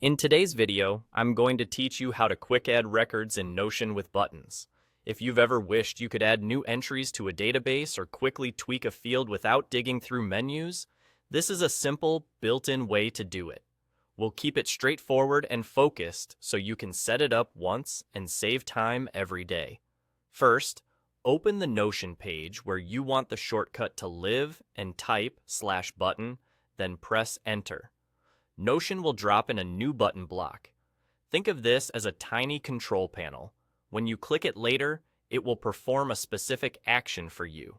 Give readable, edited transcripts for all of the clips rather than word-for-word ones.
In today's video, I'm going to teach you how to quick add records in Notion with buttons. If you've ever wished you could add new entries to a database or quickly tweak a field without digging through menus, this is a simple, built-in way to do it. We'll keep it straightforward and focused so you can set it up once and save time every day. First, open the Notion page where you want the shortcut to live and type /button, then press enter. Notion will drop in a new button block. Think of this as a tiny control panel. When you click it later, it will perform a specific action for you.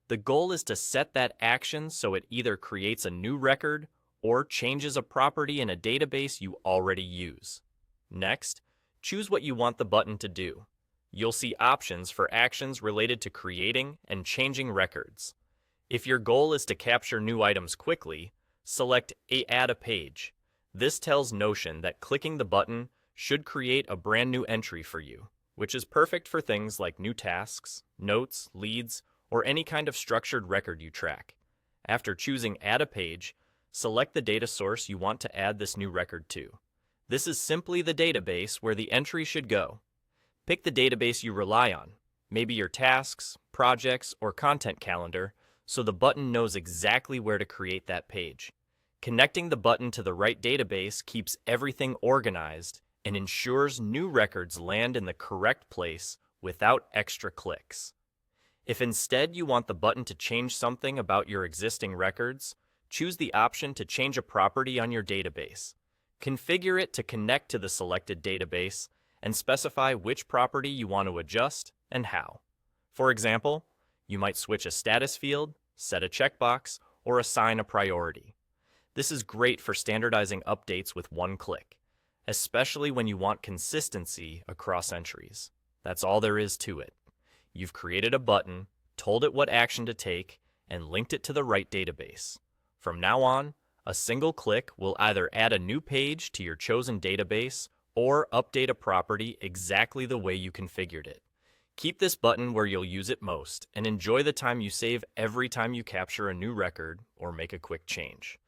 The goal is to set that action so it either creates a new record or changes a property in a database you already use. Next, choose what you want the button to do. You'll see options for actions related to creating and changing records. If your goal is to capture new items quickly, select Add a Page. This tells Notion that clicking the button should create a brand new entry for you, which is perfect for things like new tasks, notes, leads, or any kind of structured record you track. After choosing Add a Page, select the data source you want to add this new record to. This is simply the database where the entry should go. Pick the database you rely on, maybe your tasks, projects, or content calendar, so the button knows exactly where to create that page. Connecting the button to the right database keeps everything organized and ensures new records land in the correct place without extra clicks. If instead you want the button to change something about your existing records, choose the option to change a property on your database. Configure it to connect to the selected database and specify which property you want to adjust and how. For example, you might switch a status field, set a checkbox, or assign a priority. This is great for standardizing updates with one click, especially when you want consistency across entries. That's all there is to it. You've created a button, told it what action to take, and linked it to the right database. From now on, a single click will either add a new page to your chosen database or update a property exactly the way you configured it. Keep this button where you'll use it most and enjoy the time you save every time you capture a new record or make a quick change.